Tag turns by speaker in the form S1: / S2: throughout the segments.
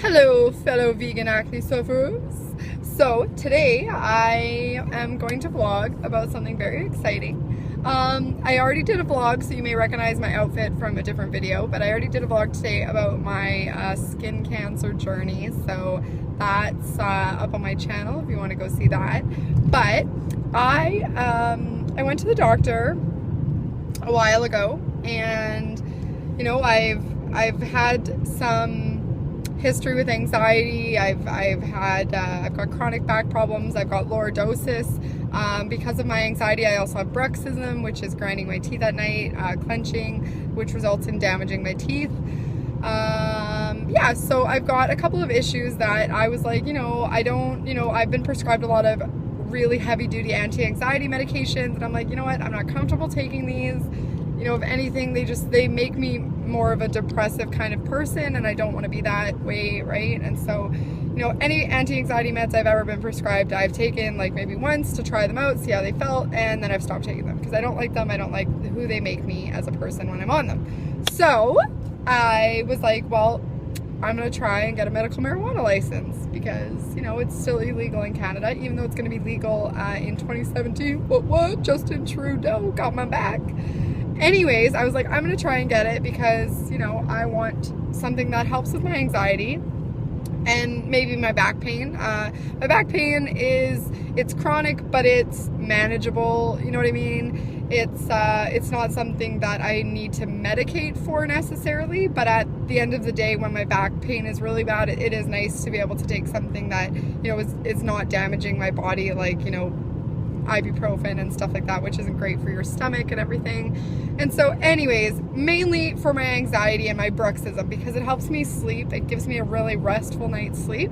S1: Hello, fellow vegan acne sufferers. So today I am going to vlog about something very exciting. I already did a vlog, so you may recognize my outfit from a different video, but I already did a vlog today about my skin cancer journey, so that's up on my channel if you want to go see that. But I went to the doctor a while ago, and you know, I've had some history with anxiety. I've got chronic back problems. I've got lordosis. Because of my anxiety, I also have bruxism, which is grinding my teeth at night, clenching, which results in damaging my teeth. Yeah, so I've got a couple of issues that I was like, I've been prescribed a lot of really heavy duty anti-anxiety medications, and I'm like, you know what, I'm not comfortable taking these. You know, if anything, they make me more of a depressive kind of person, and I don't want to be that way, right? And so, you know, any anti-anxiety meds I've ever been prescribed, I've taken like maybe once to try them out, see how they felt, and then I've stopped taking them because I don't like them. I don't like who they make me as a person when I'm on them. So I was like, well, I'm going to try and get a medical marijuana license because, you know, it's still illegal in Canada, even though it's going to be legal in 2017. What? Justin Trudeau got my back. Anyways, I was like, I'm going to try and get it because, you know, I want something that helps with my anxiety and maybe my back pain. My back pain it's chronic, but it's manageable. You know what I mean? It's not something that I need to medicate for necessarily, but at the end of the day, when my back pain is really bad, it is nice to be able to take something that, you know, is not damaging my body, like, you know, ibuprofen and stuff like that, which isn't great for your stomach and everything. And so anyways, mainly for my anxiety and my bruxism, because it helps me sleep. It gives me a really restful night's sleep.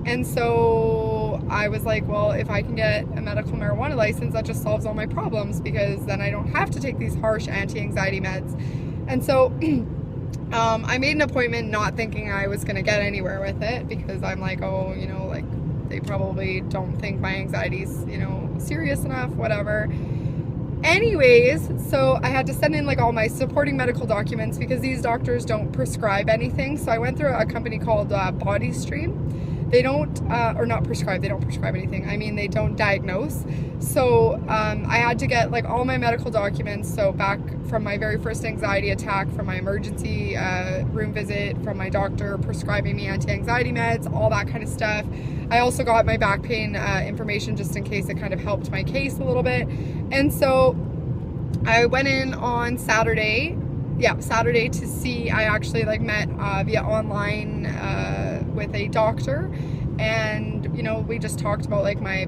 S1: And so I was like, well, if I can get a medical marijuana license, that just solves all my problems, because then I don't have to take these harsh anti-anxiety meds. And so I made an appointment not thinking I was going to get anywhere with it, because I'm like, oh, you know, like, they probably don't think my anxiety's, you know, serious enough, whatever. Anyways, so I had to send in like all my supporting medical documents because these doctors don't prescribe anything. So I went through a company called bloodstream. They don't, or not prescribe, they don't prescribe anything. I mean, they don't diagnose. So I had to get like all my medical documents. So back from my very first anxiety attack, from my emergency room visit, from my doctor prescribing me anti-anxiety meds, all that kind of stuff. I also got my back pain information just in case it kind of helped my case a little bit. And so I went in on Saturday to see. I actually like met via online with a doctor, and you know, we just talked about like my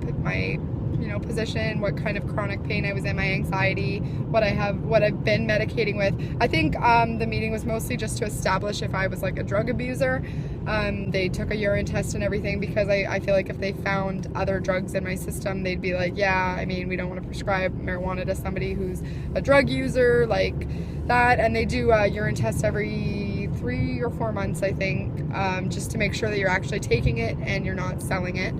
S1: you know, position, what kind of chronic pain I was in, my anxiety, what I've been medicating with. I think the meeting was mostly just to establish if I was like a drug abuser. They took a urine test and everything, because I feel like if they found other drugs in my system, they'd be like, yeah, I mean, we don't want to prescribe marijuana to somebody who's a drug user like that. And they do a urine test every 3 or 4 months, I think, just to make sure that you're actually taking it and you're not selling it.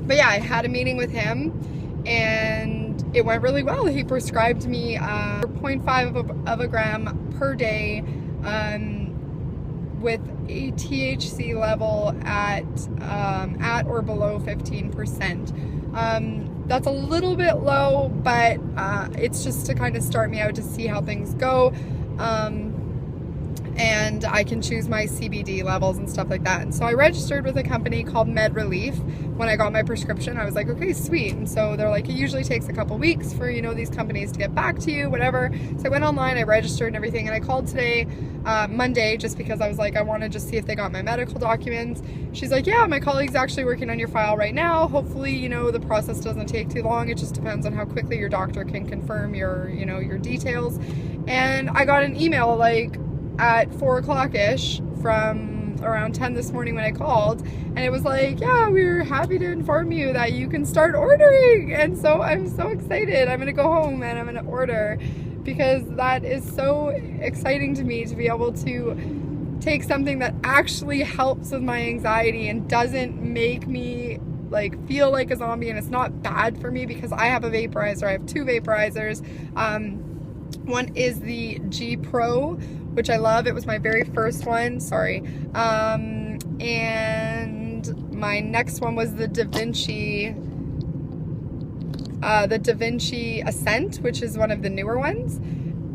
S1: But yeah, I had a meeting with him and it went really well. He prescribed me 0.5 of a gram per day with a THC level at or below 15%. That's a little bit low, but it's just to kind of start me out to see how things go. And I can choose my CBD levels and stuff like that. And so I registered with a company called Med Relief. When I got my prescription, I was like, okay, sweet. And so they're like, it usually takes a couple weeks for, you know, these companies to get back to you, whatever. So I went online, I registered and everything, and I called today, Monday, just because I was like, I want to just see if they got my medical documents. She's like, yeah, my colleague's actually working on your file right now. Hopefully, you know, the process doesn't take too long. It just depends on how quickly your doctor can confirm your, you know, your details. And I got an email like at 4 o'clock-ish from around 10 this morning when I called, and it was like, yeah, we're happy to inform you that you can start ordering. And so I'm so excited. I'm gonna go home and I'm gonna order, because that is so exciting to me, to be able to take something that actually helps with my anxiety and doesn't make me like feel like a zombie, and it's not bad for me, because I have a vaporizer. I have 2 vaporizers. One is the G Pro, which I love. It was my very first one, sorry. And my next one was the Davinci Ascent, which is one of the newer ones.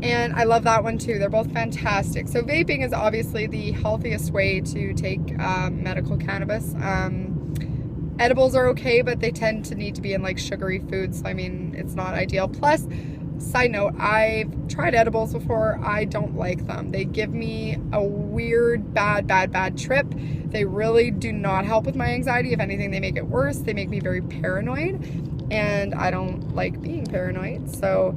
S1: And I love that one too. They're both fantastic. So vaping is obviously the healthiest way to take medical cannabis. Edibles are okay, but they tend to need to be in like sugary foods. So I mean, it's not ideal. Plus, side note, I've tried edibles before. I don't like them. They give me a weird, bad trip. They really do not help with my anxiety. If anything, they make it worse. They make me very paranoid, and I don't like being paranoid. So,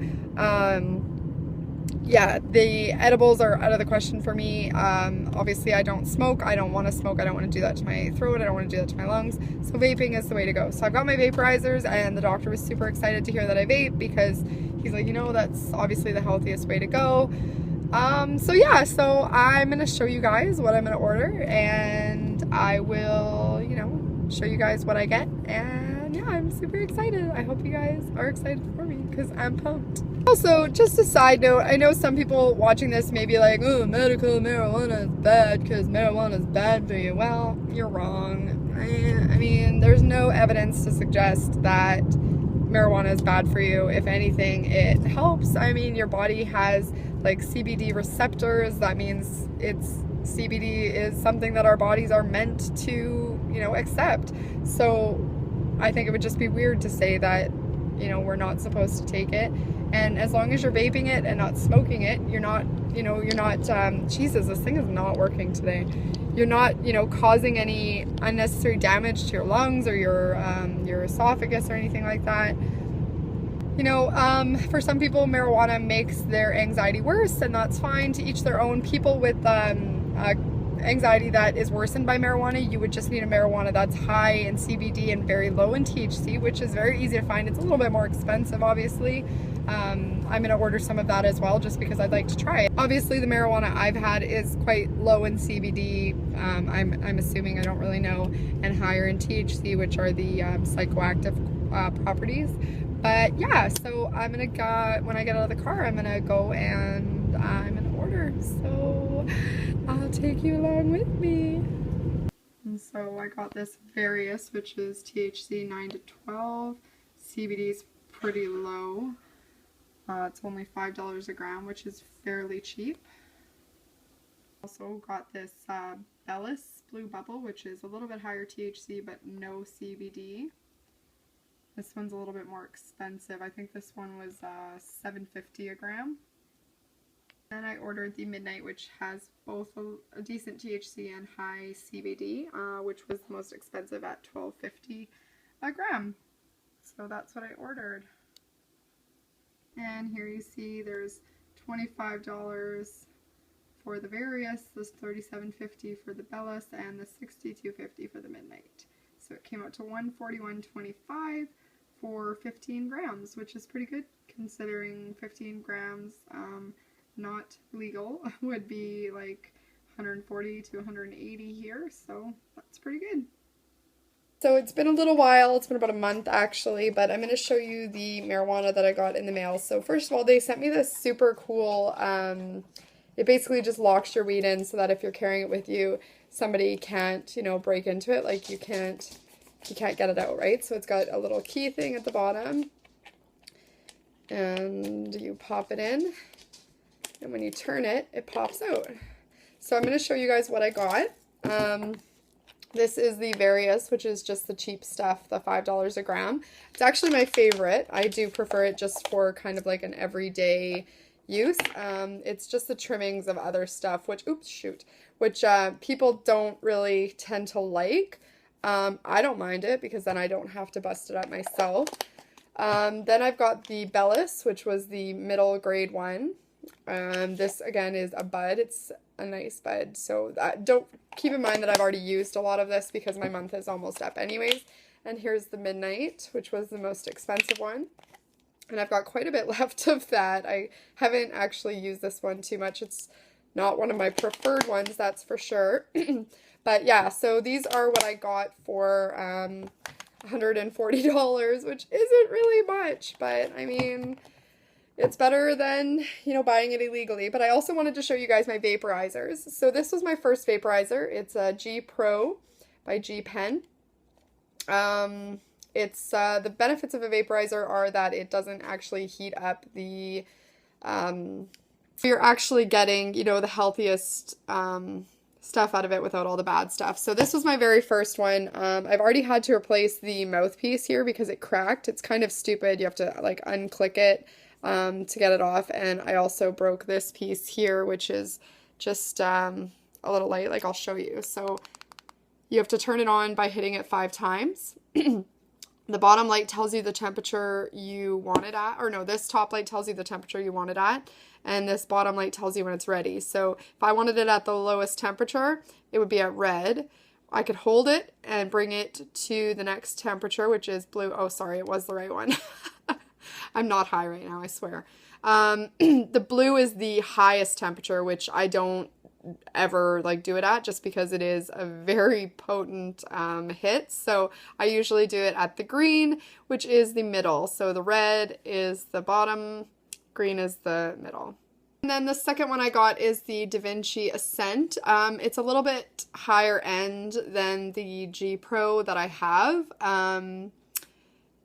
S1: yeah, the edibles are out of the question for me. Obviously, I don't smoke. I don't want to smoke. I don't want to do that to my throat. I don't want to do that to my lungs. So vaping is the way to go. So I've got my vaporizers, and the doctor was super excited to hear that I vape because he's like, you know, that's obviously the healthiest way to go. So yeah, so I'm going to show you guys what I'm going to order, and I will, you know, show you guys what I get. And yeah, I'm super excited. I hope you guys are excited for me because I'm pumped. Also, just a side note, I know some people watching this may be like, oh, medical marijuana is bad because marijuana is bad for you. Well, you're wrong. I mean, there's no evidence to suggest that marijuana is bad for you. If anything, it helps. I mean, your body has like CBD receptors. That means CBD is something that our bodies are meant to, you know, accept. So I think it would just be weird to say that, you know, we're not supposed to take it. And as long as you're vaping it and not smoking it, you're not, you know, Jesus, this thing is not working today. You're not, you know, causing any unnecessary damage to your lungs or your esophagus or anything like that. You know, for some people, marijuana makes their anxiety worse, and that's fine. To each their own. People with anxiety that is worsened by marijuana, you would just need a marijuana that's high in CBD and very low in THC, which is very easy to find. It's a little bit more expensive, obviously. I'm going to order some of that as well, just because I'd like to try it. Obviously, the marijuana I've had is quite low in CBD, I'm assuming, I don't really know, and higher in THC, which are the psychoactive properties. But yeah, so I'm going to, when I get out of the car, I'm going to go and I'm going to order. So I'll take you along with me. And so I got this Various, which is THC 9 to 12. CBD is pretty low. It's only $5 a gram, which is fairly cheap. Also got this Bellis Blue Bubble, which is a little bit higher THC but no CBD. This one's a little bit more expensive. I think this one was $7.50 a gram. Then I ordered the Midnight, which has both a decent THC and high CBD, which was the most expensive at $12.50 a gram. So that's what I ordered. And here you see there's $25 for the Various, this $37.50 for the Bellis, and the $62.50 for the Midnight. So it came out to $141.25 for 15 grams, which is pretty good considering 15 grams not legal would be like 140 to 180 here, so that's pretty good. So it's been a little while, it's been about a month actually, but I'm going to show you the marijuana that I got in the mail. So first of all, they sent me this super cool, it basically just locks your weed in so that if you're carrying it with you, somebody can't, you know, break into it, like you can't get it out, right? So it's got a little key thing at the bottom, and you pop it in, and when you turn it, it pops out. So I'm going to show you guys what I got. This is the Various, which is just the cheap stuff, the $5 a gram. It's actually my favorite. I do prefer it just for kind of like an everyday use. It's just the trimmings of other stuff, which, which people don't really tend to like. I don't mind it because then I don't have to bust it up myself. Then I've got the Bellis, which was the middle grade one. This again is a bud. It's a nice bud, so don't keep in mind that I've already used a lot of this because my month is almost up anyways. And here's the Midnight, which was the most expensive one, and I've got quite a bit left of that. I haven't actually used this one too much. It's not one of my preferred ones, that's for sure. But yeah, so these are what I got for $140, which isn't really much, but I mean, it's better than, you know, buying it illegally. But I also wanted to show you guys my vaporizers. So this was my first vaporizer. It's a G Pro by G Pen. It's the benefits of a vaporizer are that it doesn't actually heat up the you're actually getting, you know, the healthiest stuff out of it without all the bad stuff. So this was my very first one. I've already had to replace the mouthpiece here because it cracked. It's kind of stupid. You have to like unclick it to get it off. And I also broke this piece here, which is just a little light, like I'll show you. So you have to turn it on by hitting it 5 times. The bottom light tells you the temperature you want it at, or no, this top light tells you the temperature you want it at, and this bottom light tells you when it's ready. So if I wanted it at the lowest temperature, it would be at red. I could hold it and bring it to the next temperature, which is blue. Oh, sorry, it was the right one. I'm not high right now, I swear. The blue is the highest temperature, which I don't ever like do it at just because it is a very potent hit. So I usually do it at the green, which is the middle. So the red is the bottom, green is the middle. And then the second one I got is the Davinci Ascent. It's a little bit higher end than the G Pro that I have.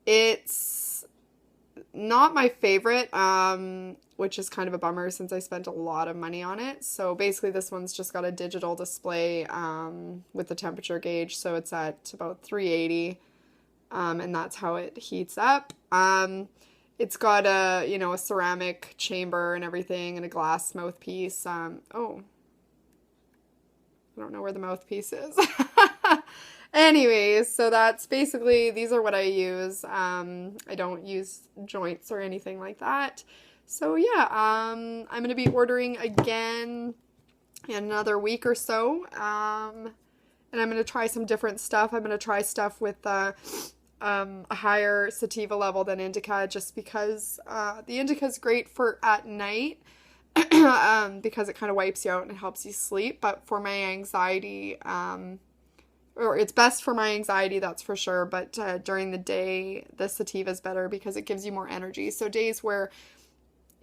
S1: It's not my favorite, which is kind of a bummer since I spent a lot of money on it. So basically this one's just got a digital display with the temperature gauge. So it's at about 380 and that's how it heats up. It's got a, you know, a ceramic chamber and everything and a glass mouthpiece. Oh, I don't know where the mouthpiece is. Anyways, so that's basically, these are what I use. I don't use joints or anything like that. So yeah, I'm going to be ordering again in another week or so. And I'm going to try some different stuff. I'm going to try stuff with a higher sativa level than indica just because the indica is great for at night because it kind of wipes you out and it helps you sleep. But for my anxiety, or it's best for my anxiety, that's for sure. But during the day, the sativa is better because it gives you more energy. So days where,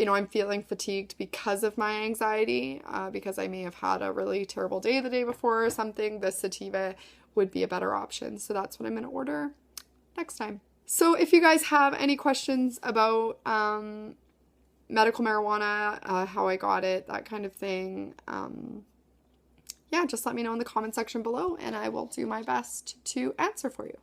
S1: you know, I'm feeling fatigued because of my anxiety, because I may have had a really terrible day the day before or something, the sativa would be a better option. So that's what I'm going to order next time. So if you guys have any questions about medical marijuana, how I got it, that kind of thing, yeah, just let me know in the comment section below and I will do my best to answer for you.